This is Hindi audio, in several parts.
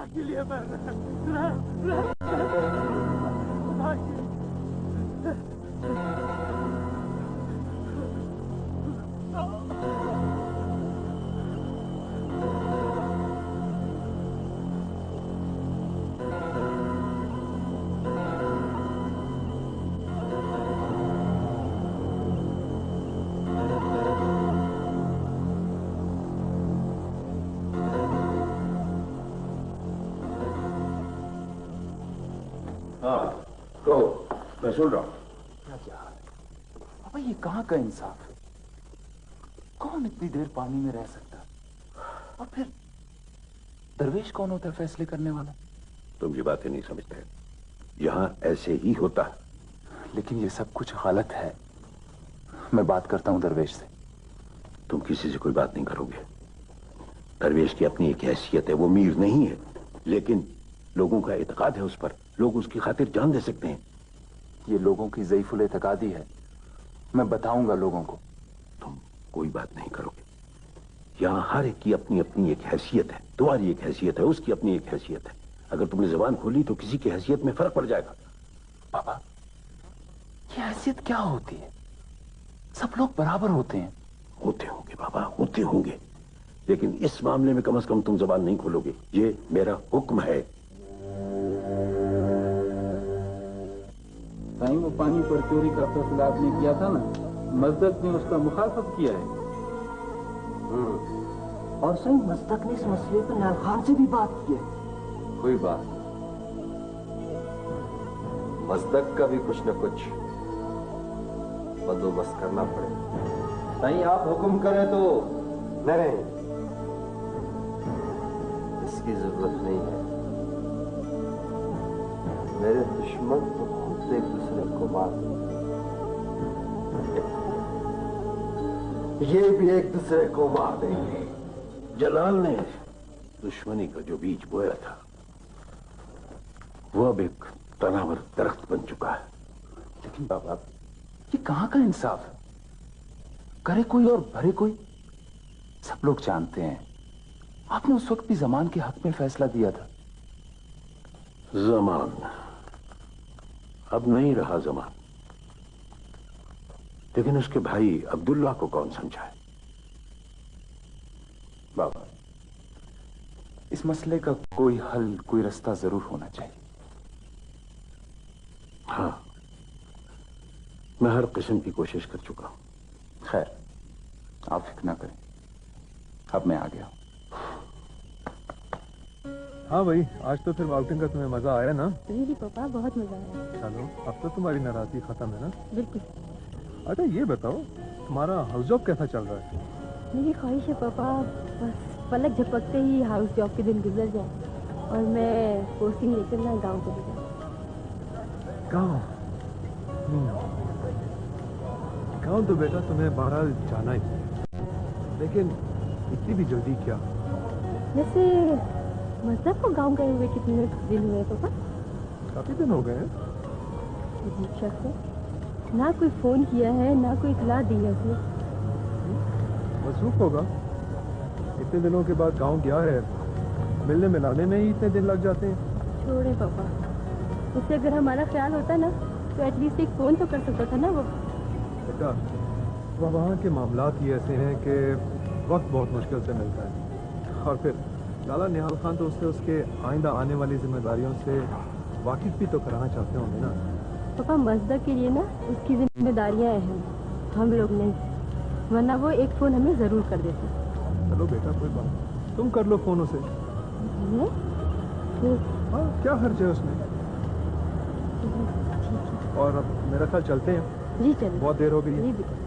के लिए मर रहा भाई। मैं सुन रहा हूं। क्या हाल है पापा? ये कहाँ का इंसाफ है? कौन इतनी देर पानी में रह सकता? और फिर दरवेश कौन होता है फैसले करने वाला? तुम ये बातें नहीं समझते। यहां ऐसे ही होता है। लेकिन ये सब कुछ गलत है। मैं बात करता हूं दरवेश से। तुम किसी से कोई बात नहीं करोगे। दरवेश की अपनी एक हैसियत है। वो मीर नहीं है, लेकिन लोगों का इत्काद है उस पर। लोग उसकी खातिर जान दे सकते हैं। ये लोगों की ज़ईफुल इत्कादी है। मैं बताऊंगा लोगों को। तुम कोई बात नहीं करोगे। यहां हर एक की अपनी अपनी एक हैसियत है। तुम्हारी एक हैसियत है, उसकी अपनी एक हैसियत है। अगर तुमने जबान खोली तो किसी की हैसियत में फर्क पड़ जाएगा। पापा, ये हैसियत क्या होती है? सब लोग बराबर होते हैं। होते होंगे बाबा, होते होंगे, लेकिन इस मामले में कम से कम तुम जबान नहीं खोलोगे। ये मेरा हुक्म है। भाई वो पानी पर चोरी का फैसला आपने किया था ना, मस्दक ने उसका मुखालफत किया है। और सही मस्दक ने इस मसले पर नाल खान से भी बात की है। कोई बात, मस्दक का भी कुछ न कुछ बंदोबस्त करना पड़ेगा। नहीं आप हुक्म करें तो न रहें, इसकी जरूरत नहीं है। मेरे दुश्मन तो खुद एक दूसरे को मार, ये भी एक दूसरे को मार देंगे। जलाल ने दुश्मनी का जो बीज बोया था वो अब एक तनावर दरख्त बन चुका है। लेकिन बाबा, ये कहां का इंसाफ है? करे कोई और भरे कोई। सब लोग जानते हैं आपने उस वक्त भी जमान के हक में फैसला दिया था। जमान अब नहीं रहा जमान, लेकिन उसके भाई अब्दुल्ला को कौन समझाए? बाबा, इस मसले का कोई हल, कोई रास्ता जरूर होना चाहिए। हाँ, मैं हर किस्म की कोशिश कर चुका हूं। खैर, आप फिक्र ना करें, अब मैं आ गया। हाँ भाई, आज तो फिर आउटिंग का तुम्हें मजा आया ना? जी पापा, बहुत मजा आया। चलो, अब तो तुम्हारी नाराजगी खत्म है ना? बिल्कुल। अच्छा ये बताओ, तुम्हारा हाउस जॉब कैसा चल रहा है? मेरी ख्वाहिश है पापा, बस पलक झपकते ही हाउस जॉब के दिन गुजर जाए और मैं पोस्टिंग लेकर ना गाँव चली जाऊँ। गाँव? गाँव तो बेटा तुम्हें बहरहाल जाना ही, लेकिन इतनी भी जल्दी क्या? वैसे मतलब को गाँव गए हुए कितने दिन हुए पापा? काफी दिन हो गए हैं। अजीब शख्स है, ना कोई फोन किया है ना कोई इतला दी है उसने। मसरूफ होगा, इतने दिनों के बाद गांव गया है, मिलने मिलाने में ही इतने दिन लग जाते हैं। छोड़े पापा, उससे अगर हमारा ख्याल होता ना तो एटलीस्ट एक फोन तो कर सकता था ना वो। बेटा, वहाँ के मामलात ही ऐसे हैं कि वक्त बहुत मुश्किल से मिलता है। और फिर लाला निहाल खान तो उसके आइंदा आने वाली जिम्मेदारियों से वाकिफ भी तो कराना चाहते होंगे ना? पापा, मस्दक के लिए ना उसकी जिम्मेदारियां अहम, हम लोग नहीं, वरना वो एक फोन हमें जरूर कर देते। चलो बेटा, कोई बात, तुम कर लो फोन उसे। हाँ, क्या हर्ज है उसमें? और अब मेरा ख्याल चलते हैं। जी चलो, बहुत देर हो गई है।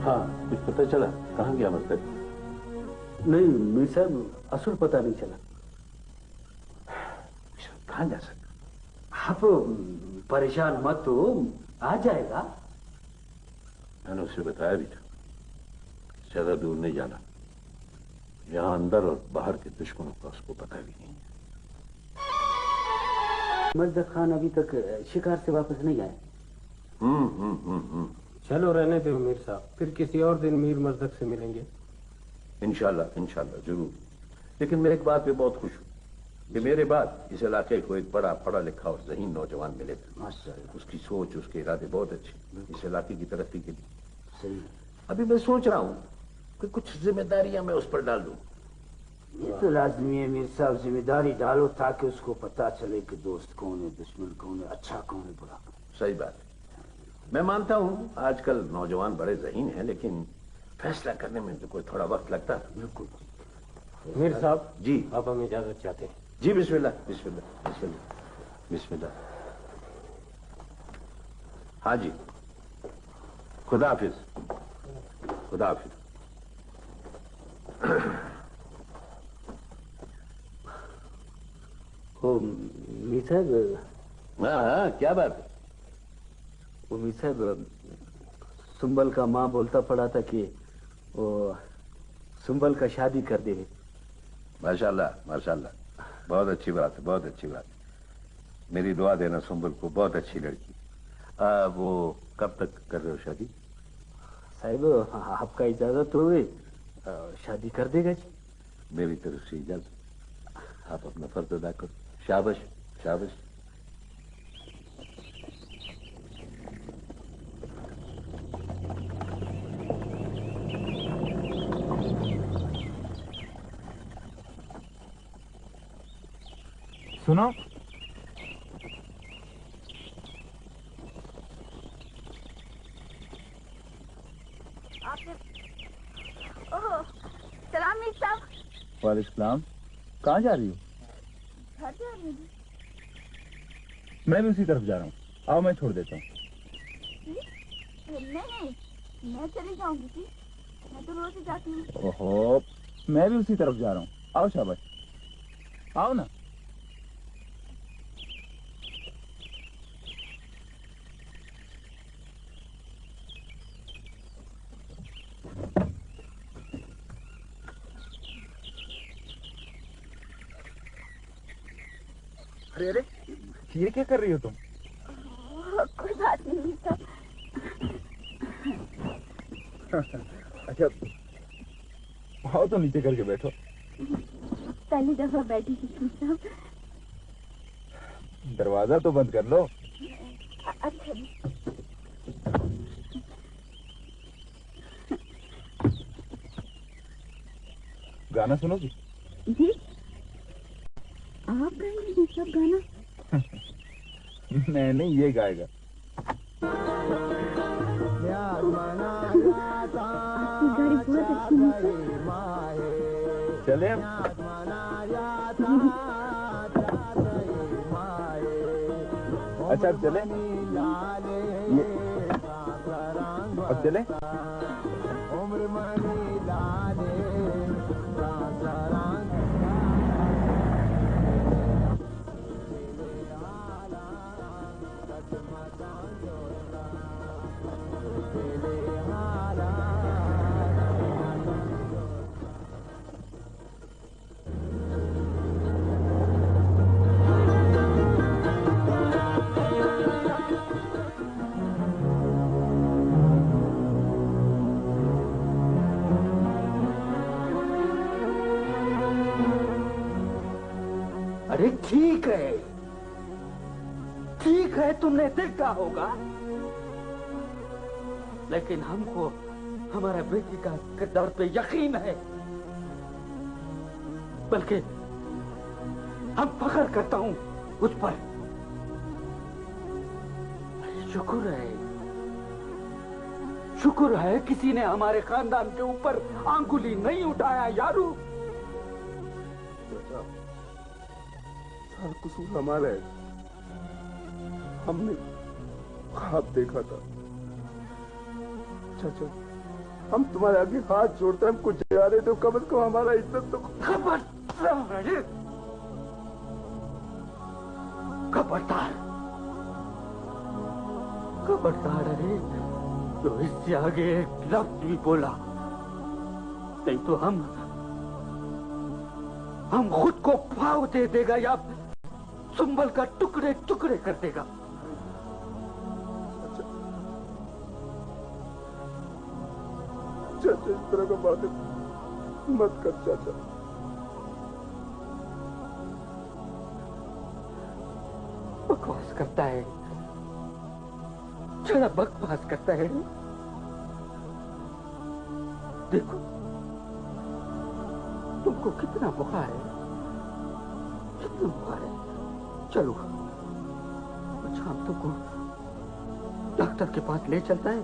हाँ, कुछ पता चला? कहाँ गया मस्तक? नहीं मीर साहब, असल पता नहीं चला। कहाँ जा सकता? आप परेशान मत हो, आ जाएगा। मैंने उसे बताया भी था, ज्यादा दूर नहीं जाना। यहाँ अंदर और बाहर के दुश्मनों का उसको पता भी नहीं है। मजदक खान अभी तक शिकार से वापस नहीं आए। चलो रहने दो मीर साहब, फिर किसी और दिन मीर मजदक से मिलेंगे। इंशाल्लाह इंशाल्लाह जरूर। लेकिन मैं एक बात पे बहुत खुश हूँ कि मेरे बाद इस इलाके को एक बड़ा पढ़ा लिखा और ज़हीन नौजवान मिलेगा। माशाअल्लाह, उसकी सोच, उसके इरादे बहुत अच्छे इस इलाके की तरक्की के लिए। सही। अभी मैं सोच रहा हूँ कि कुछ जिम्मेदारियां मैं उस पर डाल दूं। ये तो लाजमी है मीर साहब, जिम्मेदारी डालो ताकि उसको पता चले कि दोस्त कौन है, दुश्मन कौन है, अच्छा कौन है, बुरा। सही बात है। मैं मानता हूँ आजकल नौजवान बड़े ज़हीन हैं, लेकिन फैसला करने में तो कोई थोड़ा वक्त लगता है। बिल्कुल। मीर साहब जी, आप हमें इजाजत चाहते हैं? जी बिस्मिल्लाह बिस्मिल्लाह बिस्मिल्लाह बिस्मिल्लाह। हाँ जी, खुदा हाफिज, खुदा हाफिज। ओ मीर साहब। हाँ हाँ, क्या बात है? वो मीर साहब, सुंबल का माँ बोलता पड़ा था कि वो सुंबल का शादी कर दे। माशाल्लाह माशाल्लाह, बहुत अच्छी बात है, बहुत अच्छी बात है। मेरी दुआ देना सुंबल को, बहुत अच्छी लड़की। वो कब तक कर रहे हो शादी? साहब आपका इजाजत हो गई, शादी कर देगा जी। मेरी तरफ से इजाजत, आप अपना फर्ज अदा करो। शाबाश शाबाश। सुनो, ओह, सलाम मीर साहब। वालेकुम। कहाँ जा रही हो? घर जा रही हूँ। मैं भी उसी तरफ जा रहा हूँ, आओ मैं छोड़ देता हूँ। नहीं, मैं चली जाऊंगी जी, मैं तो रोज ही जाती हूँ। ओहो, मैं भी उसी तरफ जा रहा हूँ, आओ शाबाश, आओ ना। अरे अरे, ये क्या कर रही हो तुम? कोई बात नहीं साहब। अच्छा, आओ तो नीचे करके बैठो। पहली दफा बैठी थी साहब। दरवाजा तो बंद कर लो। अच्छा जी। गाना सुनोगी? जी, आप गाएंगे सब गाना? नहीं नहीं, ये गाएगा। आपकी गाड़ी बहुत अच्छी है। चले अच्छा, अब चले ये, अब चले। अरे ठीक है, तुमने देखा होगा, लेकिन हमको हमारे बेटी का किरदार पे यकीन है, बल्कि हम फख्र करता हूं उस पर। शुक्र है किसी ने हमारे खानदान के ऊपर आंगुली नहीं उठाया यारू। सारा कसूर हमारा है, हमने ख्वाब देखा था। चाचा, हम तुम्हारे आगे हाथ जोड़ते हैं, हमको जाने दो, कम से कम हमारा इज्जत तो। खबरदार, खबरदार, खबरदार। अरे तो इससे आगे एक लफ्ज भी बोला नहीं तो हम खुद को फाव दे देगा या सुंबल का टुकड़े टुकड़े कर देगा। चाचा इस तरह का बात मत कर चाचा। बकवास करता है, बड़ा बकवास करता है। देखो तुमको कितना बुखार है, कितना बुखार है। चलो अच्छा हम तुमको डॉक्टर के पास ले चलता है,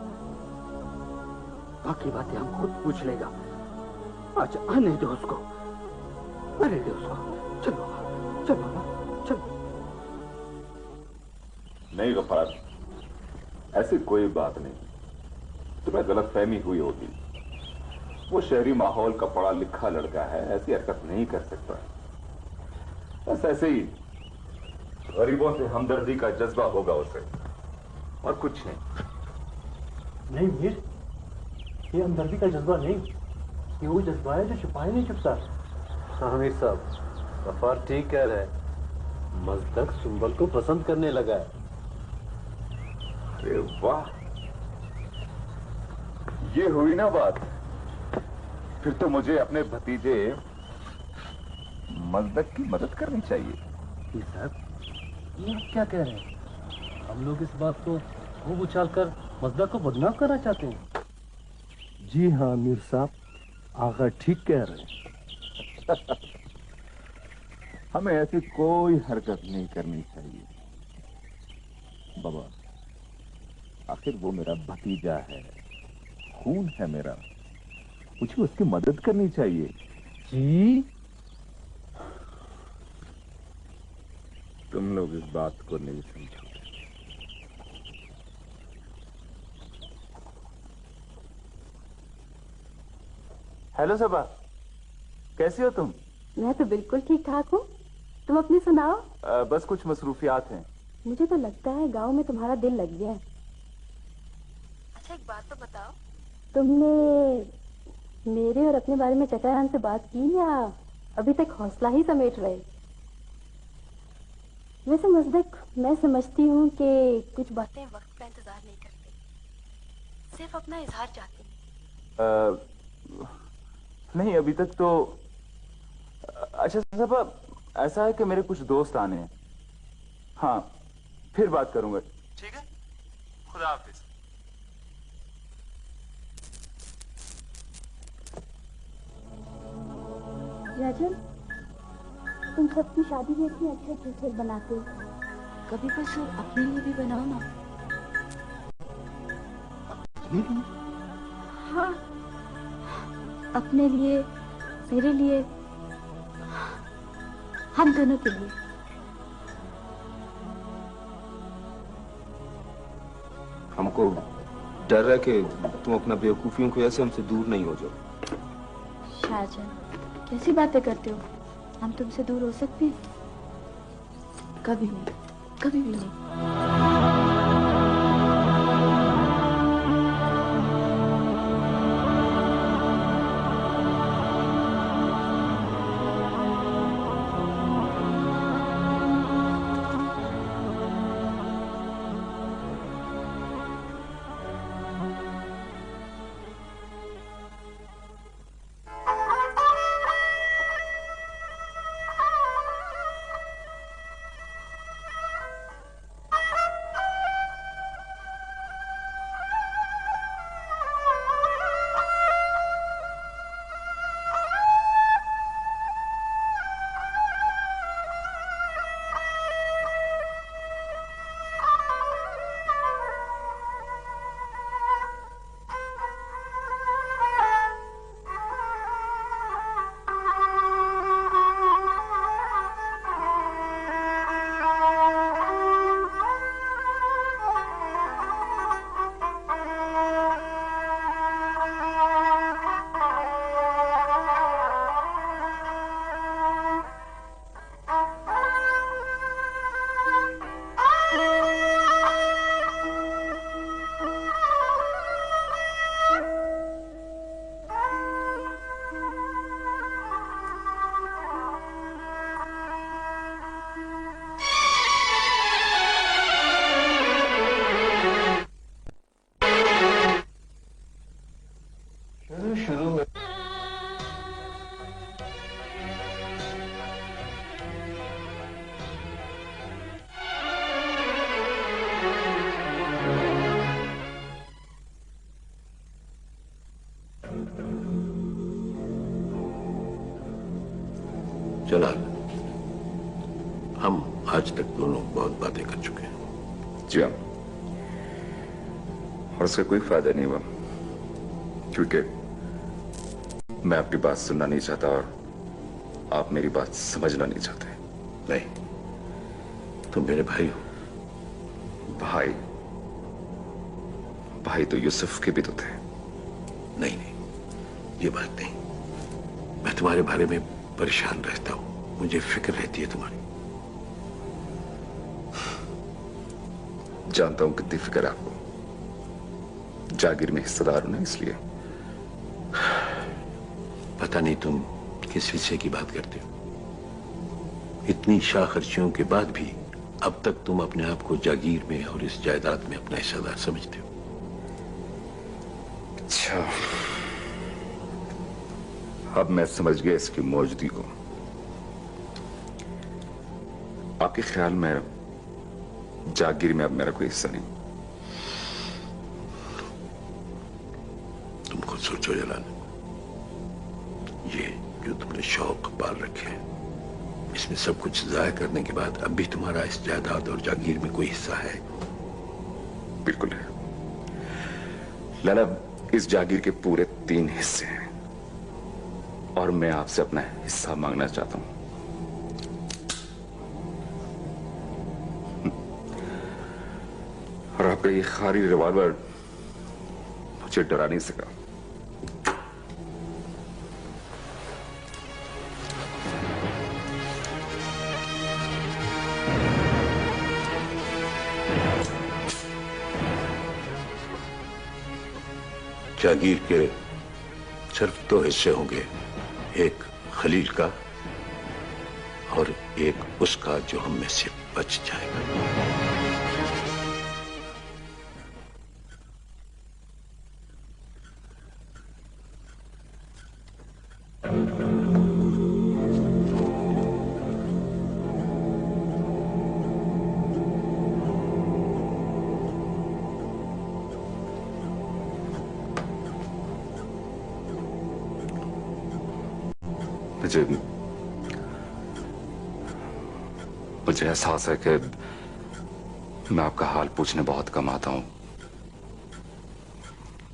बाकी बातें हम खुद पूछ लेगा। अच्छा आने दो उसको, आने दो उसको। चलो चलो चलो। नहीं गफ्फार, ऐसी कोई बात नहीं, तुम्हें गलतफहमी हुई होगी। वो शहरी माहौल का पढ़ा लिखा लड़का है, ऐसी हरकत नहीं कर सकता। बस ऐसे ही गरीबों से हमदर्दी का जज्बा होगा उसे, और कुछ नहीं। नहीं मीर, ये हमदर्दी का जज्बा नहीं, ये वो जज्बा है जो छुपा ही नहीं छुपता। हाँ मीर साहब, गफ्फार ठीक कह रहा है। मजदक सुंबल को पसंद करने लगा है। अरे वाह, ये हुई ना बात। फिर तो मुझे अपने भतीजे मजदक की मदद करनी चाहिए। मीर साहब, ये आप क्या कह रहे हैं? हम लोग इस बात को खूब उछाल कर मजदक को बदनाम करना चाहते हैं। जी हाँ मीर साहब, आगा ठीक कह रहे हैं। हमें ऐसी कोई हरकत नहीं करनी चाहिए बाबा। आखिर वो मेरा भतीजा है, खून है मेरा, मुझे उसकी मदद करनी चाहिए। जी तुम लोग इस बात को नहीं समझो। हेलो सबा, कैसी हो तुम? मैं तो बिल्कुल ठीक ठाक हूँ, तुम अपनी सुनाओ। बस कुछ मसरूफियात हैं। मुझे तो लगता है गांव में तुम्हारा दिल लग गया है। अच्छा एक बात तो बताओ, तुमने मेरे और अपने बारे में चचाराम से बात की या अभी तक हौसला ही समेट रहे? वैसे मजदक, मैं समझती हूँ कि कुछ बातें वक्त का इंतजार नहीं करती, सिर्फ अपना इजहार चाहती हैं। नहीं अभी तक तो। अच्छा सबा, ऐसा है कि मेरे कुछ दोस्त आने हैं। हाँ फिर बात करूंगा। ठीक है, खुदा हाफिज। राजन, तुम सबकी शादी में इतने अच्छे अच्छे सिर बनाते हो, कभी कुछ अपने लिए भी बनाओ ना। हाँ, अपने लिए, मेरे लिए, हम दोनों के लिए। हमको डर है कि तुम अपना बेवकूफियों की वजह से हमसे दूर नहीं हो जाओ। शाहजहां, कैसी बातें करते हो? हम तुमसे दूर हो सकते हैं? कभी नहीं, कभी भी नहीं। जलाल, हम आज तक दोनों बहुत बातें कर चुके हैं। जी हाँ, और उसका कोई फायदा नहीं हुआ, क्योंकि मैं आपकी बात सुनना नहीं चाहता और आप मेरी बात समझना नहीं चाहते। नहीं, तुम मेरे भाई हो। भाई? भाई तो यूसुफ के भी तो थे। नहीं नहीं, ये बात नहीं। मैं तुम्हारे बारे में परेशान रहता हूं, मुझे फिक्र रहती है तुम्हारी। जानता हूं कितनी फिक्र है आपको, जागीर में हिस्सेदार हो ना, इसलिए। पता नहीं तुम किस विषय की बात करते हो। इतनी शाखर्चियों के बाद भी अब तक तुम अपने आप को जागीर में और इस जायदाद में अपना हिस्सेदार समझते हो। अच्छा, अब मैं समझ गया इसकी मौजूदगी को। आपके ख्याल में जागीर में अब मेरा कोई हिस्सा नहीं? तुम खुद सोचो जलाल, ये जो तुमने शौक पाल रखे हैं, इसमें सब कुछ जाया करने के बाद अब भी तुम्हारा इस जायदाद और जागीर में कोई हिस्सा है? बिल्कुल है लाला, इस जागीर के पूरे 3 हिस्से हैं और मैं आपसे अपना हिस्सा मांगना चाहता हूं। और आपका ये खारी रिवॉल्वर मुझे डरा नहीं सका। जागीर के सिर्फ 2 हिस्से होंगे, एक खलील का और एक उसका जो हम में से बच जाएगा। मुझे एहसास है कि मैं आपका हाल पूछने बहुत कम आता हूं।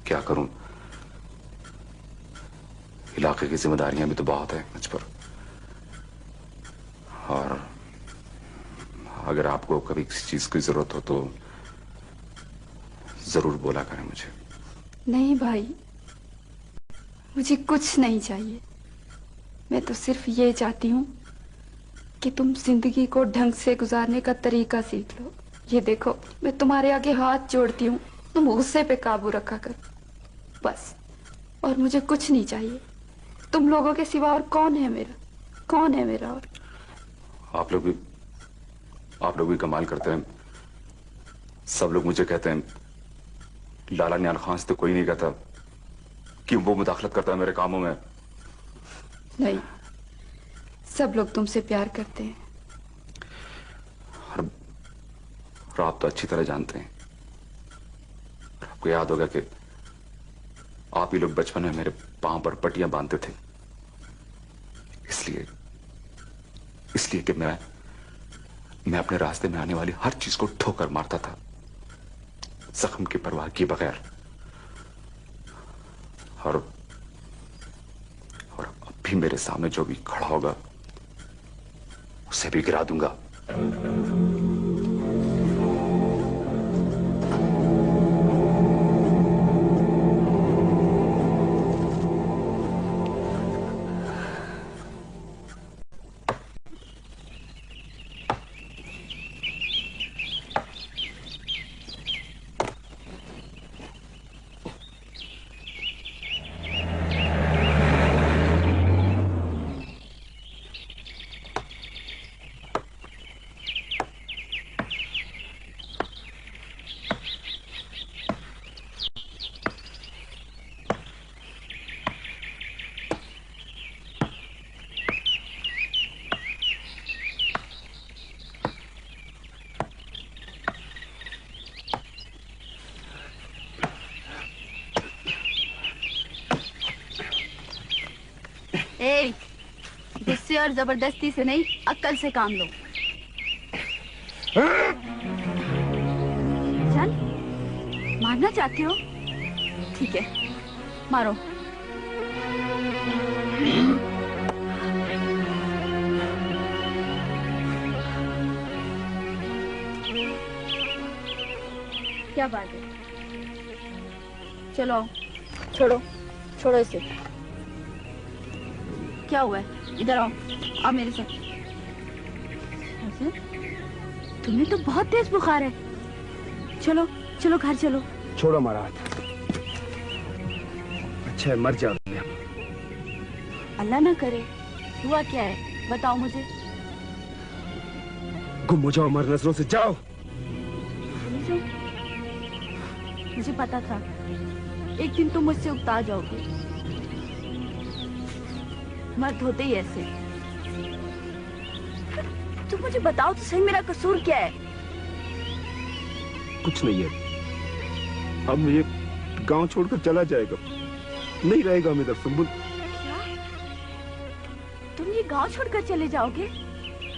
क्या करूं, इलाके की जिम्मेदारियां भी तो बहुत है मुझ पर। और अगर आपको कभी किसी चीज की जरूरत हो तो जरूर बोला करें मुझे। नहीं भाई, मुझे कुछ नहीं चाहिए। मैं तो सिर्फ ये चाहती हूँ कि तुम जिंदगी को ढंग से गुजारने का तरीका सीख लो। ये देखो, मैं तुम्हारे आगे हाथ जोड़ती हूँ, तुम गुस्से पे काबू रखा करो बस। और मुझे कुछ नहीं चाहिए। तुम लोगों के सिवा और कौन है मेरा, कौन है मेरा? और आप लोग भी कमाल करते हैं। सब लोग मुझे कहते हैं लाला निहाल खान से तो कोई नहीं कहता कि वो मुदाखलत करता है मेरे कामों में। नहीं, सब लोग तुमसे प्यार करते हैं। और आप तो अच्छी तरह जानते हैं। आपको याद होगा कि आप ही लोग बचपन में मेरे पांव पर पट्टियां बांधते थे, इसलिए कि मैं अपने रास्ते में आने वाली हर चीज को ठोकर मारता था, जख्म की परवाह किए बगैर। और अब भी मेरे सामने जो भी खड़ा होगा उसे भी गिरा दूंगा। गुस्से और जबरदस्ती से नहीं, अक्ल से काम लो। चल, मारना चाहते हो? ठीक है, मारो। क्या बात है? चलो आओ। छोड़ो, छोड़ो इसे। क्या हुआ है? इधर आओ, आओ मेरे साथ। तुम्हें तो बहुत तेज बुखार है। चलो चलो घर चलो। छोड़ो हमारा हाथ। अच्छा है मर जाओ। अल्लाह ना करे। हुआ क्या है बताओ मुझे। गुम हो जाओ हमारी नजरों से, जाओ। मुझे पता था एक दिन तुम मुझसे उकता जाओगे। मर्द होते ही ऐसे। तुम मुझे बताओ तो सही, मेरा कसूर क्या है? कुछ नहीं है। अब ये गांव छोड़कर चला जाएगा, नहीं रहेगा हम इधर। सुंबुल, क्या तुम ये गांव छोड़कर चले जाओगे?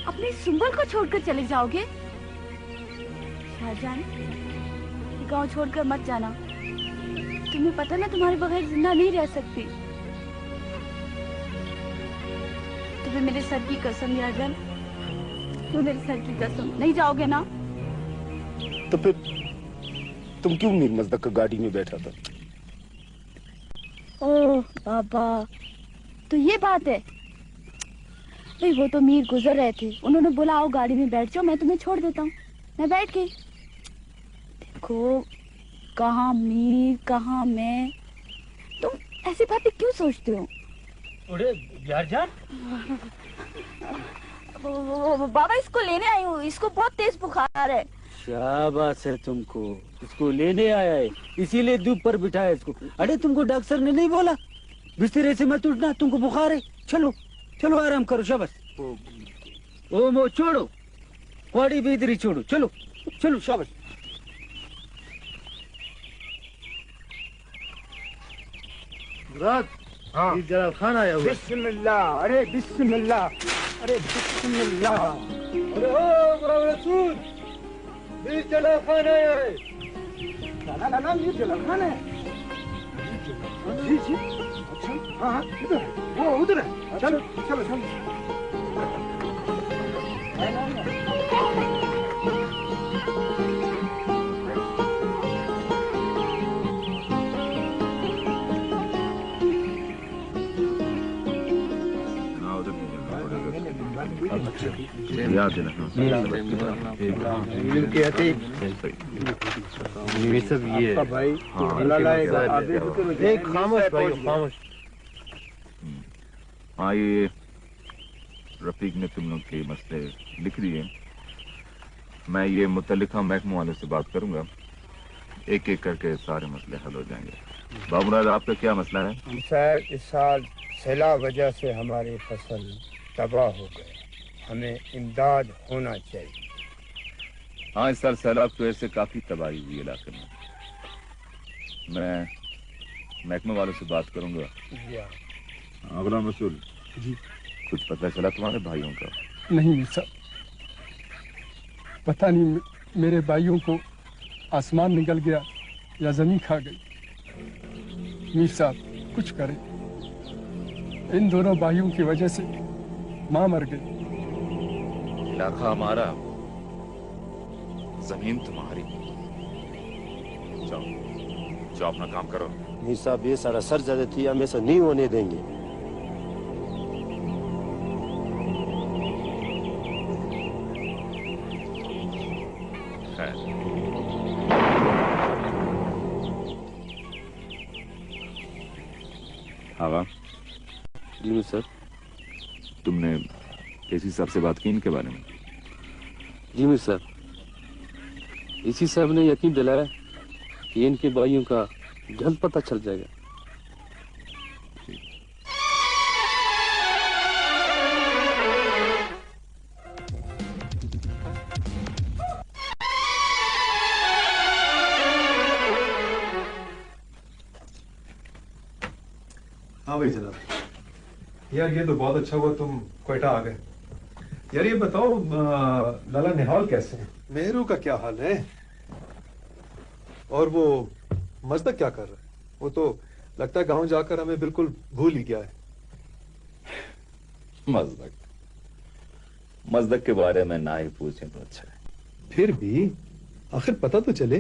अपने सुंबल को छोड़कर चले जाओगे? शाहजान, गांव छोड़कर मत जाना। तुम्हें पता ना तुम्हारे बगैर जिंदा नहीं रह सकती। तुम्हें मेरे सर की कसम याजन, तो मेरे सर की कसम, नहीं जाओगे ना? तो फिर तुम क्यों मीर मजदक का गाड़ी में बैठा था? ओह बाबा, तो ये बात है। भाई वो तो मीर गुजर रहे थे, उन्होंने बोला आओ गाड़ी में बैठ जाओ, मैं तुम्हें छोड़ देता हूँ। मैं बैठ गई। देखो, कहाँ मीर कहाँ मैं, तुम ऐसी बातें क्यों सोचते हो? अरे यार जान, बाबा इसको लेने आई हूँ, इसको बहुत तेज बुखार है। शाबाश है तुमको, इसको लेने आया है, इसीलिए धूप पर बिठाया इसको। अरे तुमको डॉक्टर ने नहीं बोला बिस्तर से मत उठना, तुमको बुखार है? चलो चलो आराम करो। शाबाश। ओ मो छोड़ो, कौड़ी भी इधर ही छोड़ो। चलो चलो शाबाश। मुराद, हाँ जलाल खान आया हुआ। बिस्मिल्लाह, अरे बिस्मिल्लाह, अरे बिस्मिल्लाह। अरे ओ मुराद रसूल, मीर जलाल खान आया है। ना ना मीर जलाल खान है। जी जी, अच्छा हाँ इधर है, वो उधर है। चलो चलो चलो। याद है ना? ये सब ये भाई एक खामोश भाई, खामोश। हाँ, ये रफीक ने तुम लोग के मसले लिख दिए। मैं ये मुतल्लिका महकमा वालों से बात करूंगा, एक एक करके सारे मसले हल हो जाएंगे। बाबूराज, आपका क्या मसला है? सर, इस साल सैलाब वजह से हमारी फसल तबाह हो गई, हमें इमदाद होना चाहिए। हाँ, इस साल सैलाब की वजह से काफी तबाही हुई इलाके में। मैं महकमे वालों से बात करूंगा। गुलाम रसूल जी, कुछ पता चला तुम्हारे भाइयों का? नहीं सर, पता नहीं मेरे भाइयों को आसमान निकल गया या जमीन खा गई। मीर साहब कुछ करें, इन दोनों भाइयों की वजह से माँ मर गई। इलाका हमारा, जमीन तुम्हारी। जाओ जाओ अपना काम करो। मीर साहब, ये सारा सर ज्यादती हम ऐसा नहीं होने देंगे। हवा जी मीर साहब। तुमने एसी साहब से बात की इनके बारे में? जी मीर साहब, इसी साहब ने यकीन दिलाया कि इनके भाइयों का जल्द पता चल जाएगा। हाँ भाई जनाब, यार ये तो बहुत अच्छा हुआ तुम क्वेटा आ गए। यार ये बताओ लाला निहाल कैसे हैं? मेहरू का क्या हाल है? और वो मजदक क्या कर रहा है? वो तो लगता है गांव जाकर हमें बिल्कुल भूल ही गया है। मजदक के बारे में ना ही पूछें तो अच्छा है। फिर भी आखिर पता तो चले।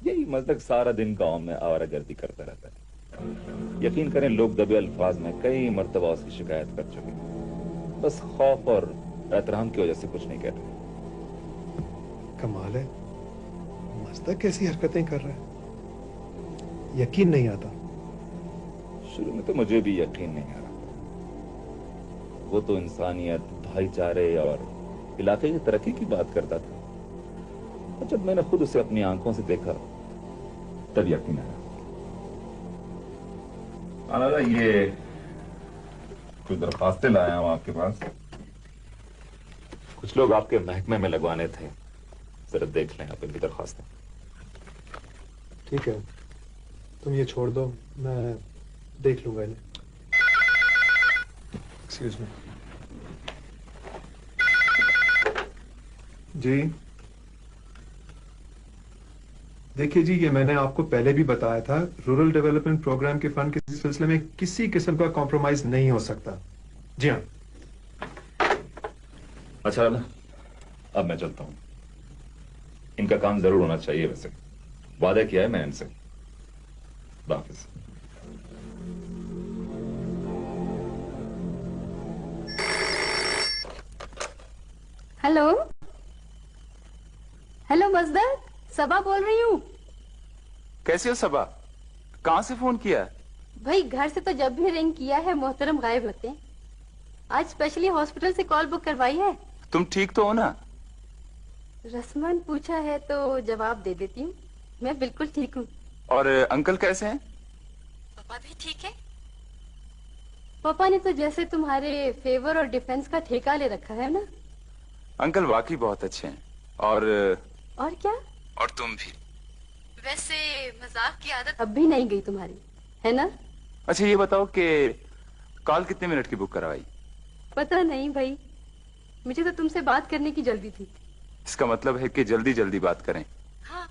यही मजदक सारा दिन गांव में आवारागर्दी करता रहता है। यकीन करें, लोग दबे अल्फाज में कई मर्तबा उसकी शिकायत कर चुके, बस खौफ और एहतराम की वजह से कुछ नहीं कहते। कमाल है, मजदक कैसी हरकतें कर रहा है, यकीन नहीं आता। शुरू में तो मुझे भी यकीन नहीं आ रहा। वो तो इंसानियत, भाईचारे और इलाके की तरक्की की बात करता था, और जब मैंने खुद उसे अपनी आंखों से देखा तब यकीन आया। आना, ये कुछ दरखास्तें लाया हूं आपके पास। कुछ लोग आपके महकमे में लगवाने थे, जरा देख लें आप इनकी दरखास्तें। ठीक है, तुम ये छोड़ दो, मैं देख लूंगा इन्हें। Excuse me. जी देखिए जी, ये मैंने आपको पहले भी बताया था, रूरल डेवलपमेंट प्रोग्राम के फंड के सिलसिले में किसी किस्म का कॉम्प्रोमाइज नहीं हो सकता। जी हाँ। अच्छा ना, अब मैं चलता हूं। इनका काम जरूर होना चाहिए, वैसे वादा किया है मैंने इनसे। वापिस। हेलो हेलो मजदक, सबा बोल रही हूँ। कैसे हो सबा? कहाँ से फोन किया? भाई घर से तो जब भी रिंग किया है मोहतरम गायब होते हैं। आज स्पेशली हॉस्पिटल से कॉल बुक करवाई है। तुम ठीक तो हो ना? रस्मान पूछा है तो जवाब दे देती हूँ, मैं बिल्कुल ठीक हूँ। और अंकल कैसे हैं? पापा भी ठीक है। पापा ने तो जैसे तुम्हारे फेवर और डिफेंस का ठेका ले रखा है ना। अंकल वाकई बहुत अच्छे हैं। और क्या? और तुम भी। वैसे मजाक की आदत अब भी नहीं गई तुम्हारी, है ना? अच्छा ये बताओ कि कॉल कितने मिनट की बुक करवाई? पता नहीं भाई, मुझे तो तुमसे बात करने की जल्दी थी। इसका मतलब है कि जल्दी जल्दी बात करें। हाँ,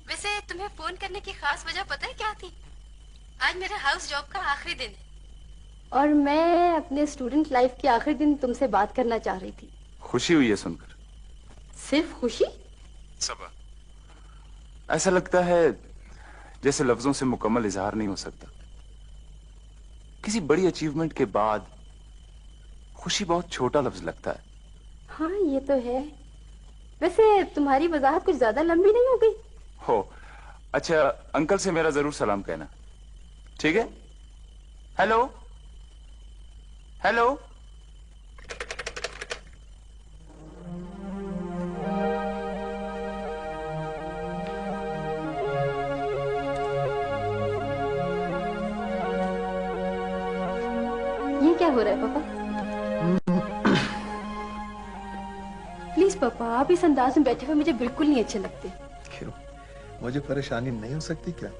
वैसे तुम्हें फोन करने की खास वजह पता है क्या थी? आज मेरे हाउस जॉब का आखिरी दिन है और मैं अपने स्टूडेंट लाइफ के आखिरी दिन तुमसे बात करना चाह रही थी। खुशी हुई है सुनकर। सिर्फ खुशी? सबा, ऐसा लगता है जैसे लफ्जों से मुकम्मल इजहार नहीं हो सकता। किसी बड़ी अचीवमेंट के बाद खुशी बहुत छोटा लफ्ज लगता है। हाँ ये तो है। वैसे तुम्हारी वजाहत कुछ ज्यादा लंबी नहीं हो गई? हो। अच्छा अंकल से मेरा जरूर सलाम कहना, ठीक है? Hello hello. ये क्या हो रहा है पापा? प्लीज पापा, आप इस अंदाज में बैठे हुए मुझे बिल्कुल नहीं अच्छे लगते। क्यों, मुझे परेशानी नहीं हो सकती क्या?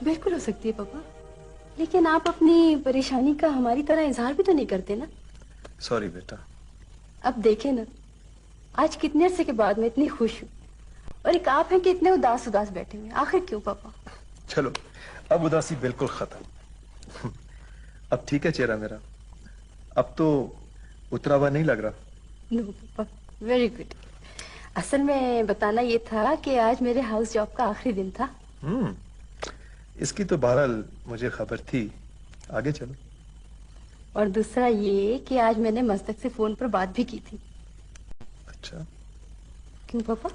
बिल्कुल हो सकती है पापा, लेकिन आप अपनी परेशानी का हमारी तरह इजहार भी तो नहीं करते ना। सॉरी बेटा। अब देखे ना, आज कितने अरसे के बाद मैं इतनी खुश हूँ और एक आप हैं कि इतने उदास उदास बैठे हुए। आखिर क्यों पापा? चलो अब उदासी बिल्कुल खत्म। अब ठीक है चेहरा मेरा, अब तो उतरा हुआ नहीं लग रहा। नो पापा, वेरी गुड। असल में बताना ये था कि आज मेरे हाउस जॉब का आखिरी दिन था। इसकी तो बहरहाल मुझे खबर थी। आगे चलो। और दूसरा ये कि आज मैंने मजदक से फोन पर बात भी की थी। अच्छा। क्यों पापा,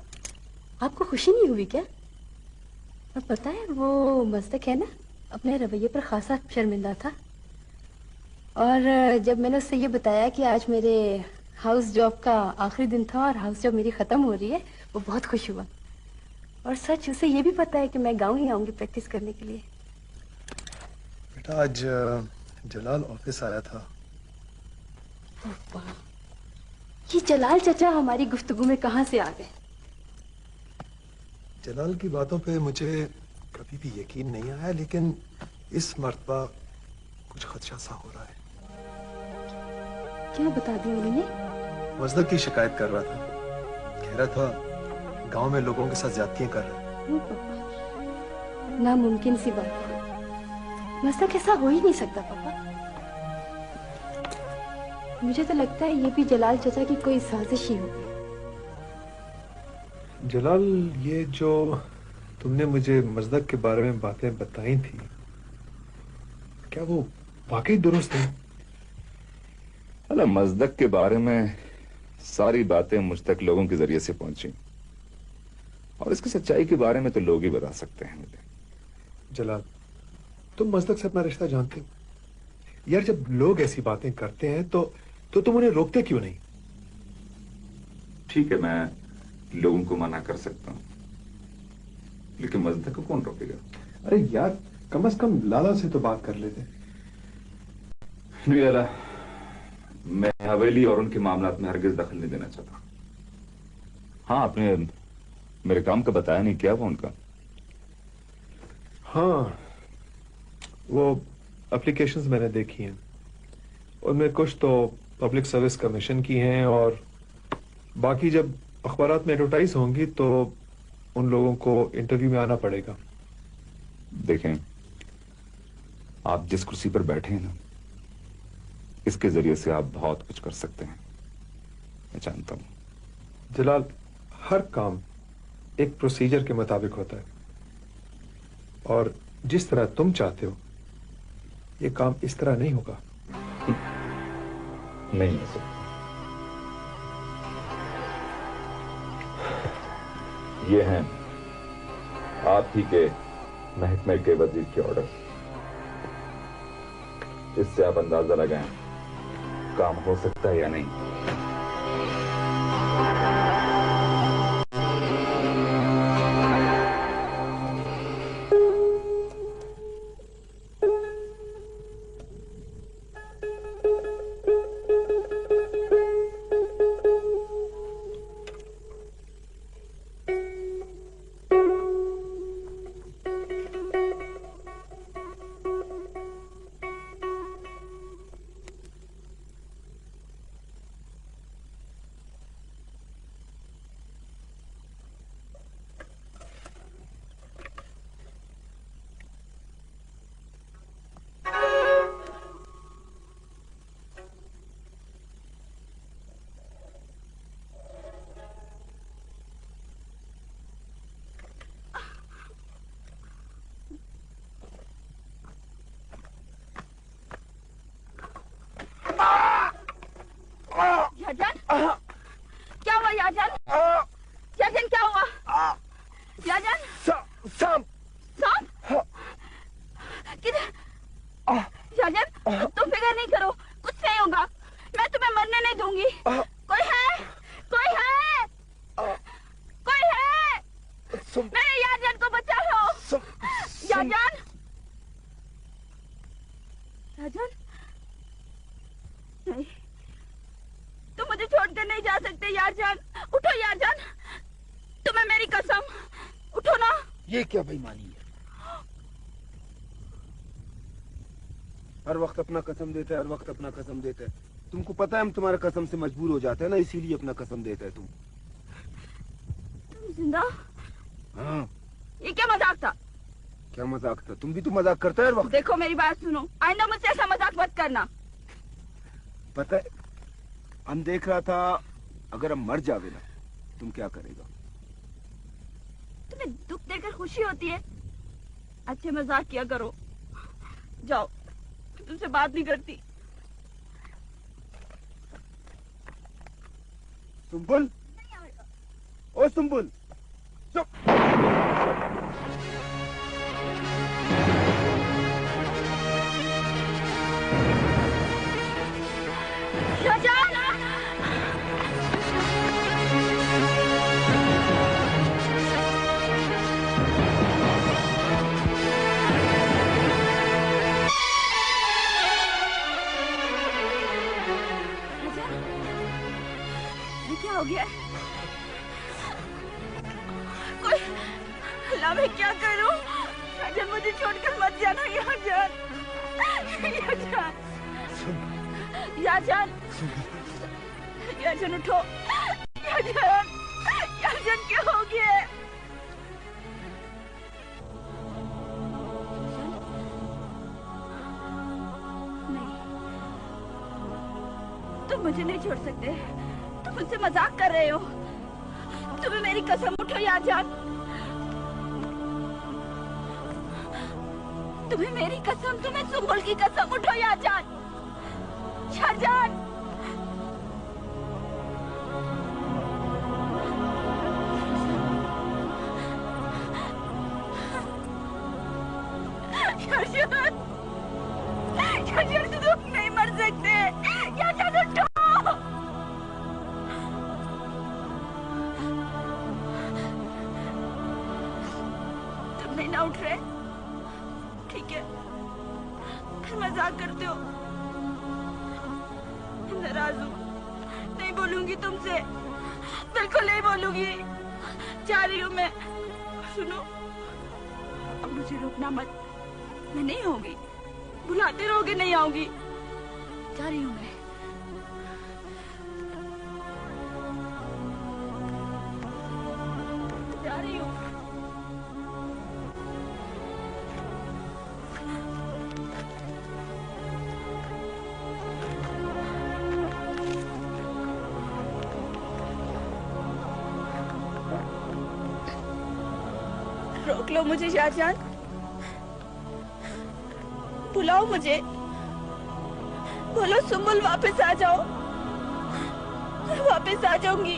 आपको खुशी नहीं हुई क्या? और पता है वो मजदक है ना, अपने रवैये पर खासा शर्मिंदा था। और जब मैंने उससे ये बताया कि आज मेरे हाउस जॉब का आखिरी दिन था और हाउस जॉब मेरी खत्म हो रही है, वो बहुत खुश हुआ। और सच उसे ये भी पता है कि मैं गांव ही आऊंगी प्रैक्टिस करने के लिए। बेटा आज जलाल ऑफिस आया था। ये जलाल चचा हमारी गुफ्तगू में कहां से आ गए? जलाल की बातों पे मुझे कभी भी यकीन नहीं आया, लेकिन इस मर्तबा कुछ खदशा सा हो रहा है। क्या बता दी उन्होंने? मजदक की शिकायत कर रहा था, कह रहा था गांव में लोगों के साथ ज्यादतियां कर रहा है। ओ पापा, नामुमकिन सी बात है। मस्तक ऐसा हो ही नहीं सकता पापा। मुझे तो लगता है ये भी जलाल चाचा की कोई साजिश ही होगी। जलाल, ये जो तुमने मुझे मजदक के बारे में बातें बताई थी, क्या वो वाकई दुरुस्त है? अल्लाह, मजदक के बारे में सारी बातें मुझ तक लोगों के जरिए से पहुंची, और इसकी सच्चाई के बारे में तो लोग ही बता सकते हैं मुझे। जलाल, तुम मजदक से अपना रिश्ता जानते हो यार। जब लोग ऐसी बातें करते हैं तो तुम उन्हें रोकते क्यों नहीं? ठीक है, मैं लोगों को मना कर सकता हूं, लेकिन मजदक को कौन रोकेगा? अरे यार, कम से कम लाला से तो बात कर लेते। नहीं लाला, मैं हवेली और उनके मामलात में हरगिज दखल नहीं देना चाहता। हाँ, आपने मेरे काम का बताया नहीं, क्या वो उनका? हाँ, वो एप्लीकेशंस मैंने देखी हैं, उनमें कुछ तो पब्लिक सर्विस कमीशन की हैं, और बाकी जब अखबारात में एडवर्टाइज होंगी तो उन लोगों को इंटरव्यू में आना पड़ेगा। देखें, आप जिस कुर्सी पर बैठे हैं ना, इसके जरिए से आप बहुत कुछ कर सकते हैं, मैं जानता हूं। जलाल, हर काम एक प्रोसीजर के मुताबिक होता है, और जिस तरह तुम चाहते हो ये काम इस तरह नहीं होगा। नहीं हो सकता। ये हैं आप ही के महकमे के वजीर के ऑर्डर, इससे आप अंदाजा लगाएं काम हो सकता है या नहीं। याजन, क्या हुआ याजन? याजन क्या हुआ? याजन, सांप किधर? याजन, तुम फिक्र नहीं करो, कुछ नहीं होगा, मैं तुम्हें मरने नहीं दूंगी। कोई है? कोई है? कोई है? मेरे याजन को बचा लो। याजन, याजन, नहीं, तुम मुझे छोड़कर नहीं जा सकते यारजान। उठो यारजान, तुम्हें मेरी कसम, उठो ना। ये क्या बेईमानी है? हर वक्त अपना कसम देता है, हर वक्त अपना कसम देता है। तुमको पता है हम तुम्हारे कसम से मजबूर हो जाते हैं ना, इसीलिए अपना कसम देता है तुम जिंदा? हाँ। ये क्या मजाक था? क्या मजाक था? तुम भी तो मजाक करता है हर वक्त। देखो मेरी बात सुनो, आइंदा मुझसे ऐसा मजाक मत करना। पता है, हम देख रहा था अगर हम मर जावे ना, तुम क्या करेगा? तुम्हें दुख देकर खुशी होती है? अच्छे मजाक किया करो। जाओ, तुमसे बात नहीं करती। सुंबुल, ओ सुंबुल, चुप। क्या हो गया? कोई अल्लाह में यारजान, यारजान उठो, यारजान, यारजान क्या हो गया? नहीं, तुम मुझे नहीं छोड़ सकते। तुम मुझसे मजाक कर रहे हो। तुम्हें मेरी कसम, उठो यारजान। तुम्हें मेरी कसम, तुम्हें सुंबुल की कसम, उठो यारजान। यारजान, यारजान, यारजान तुम नहीं मर सकते। यारजान उठो। तुम नहीं ना उठ रहे? ठीक है, फिर मजाक करते हो। नाराज हूँ, नहीं बोलूंगी तुमसे, बिल्कुल नहीं बोलूंगी। जा रही हूँ मैं। सुनो, अब मुझे रोकना मत। मैं नहीं आऊंगी, बुलाते रहोगे, नहीं आऊंगी। जा रही हूँ मैं। जा रही हूँ। रोक लो मुझे शाहजहां, बुलाओ मुझे, बोलो सुंबुल वापस आ जाओ। वापस आ जाऊंगी,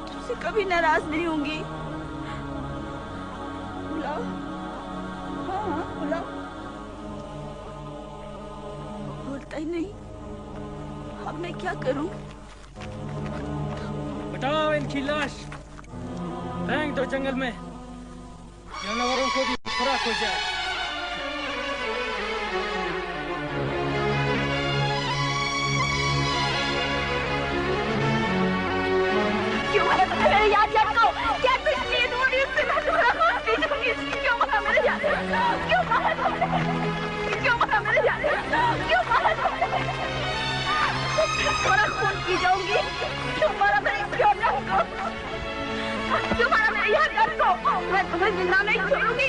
तुमसे कभी नाराज नहीं होंगी। बुलाओ, हाँ हाँ बुलाओ। बोलता ही नहीं, अब मैं क्या करूं? बताओ इनकी लाश फेंक दो जंगल में, जानवरों को भी खुराक हो जाए। क्यों मारा तुमने मेरे यारजान को? क्या कुछ चीज हो रही है उससे? मैं तुम्हारा माफ नहीं करूंगी। क्यों मारा मेरे यारजान? क्यों मारा तुमने? क्यों मारा मेरे यारजान? क्यों मारा तुमने? तुम्हारा खून पी जाऊंगी। क्यों मारा मेरे यारजान को? क्यों मारा मेरे यारजान को? मैं तुम्हें जिंदा नहीं छोड़ूंगी।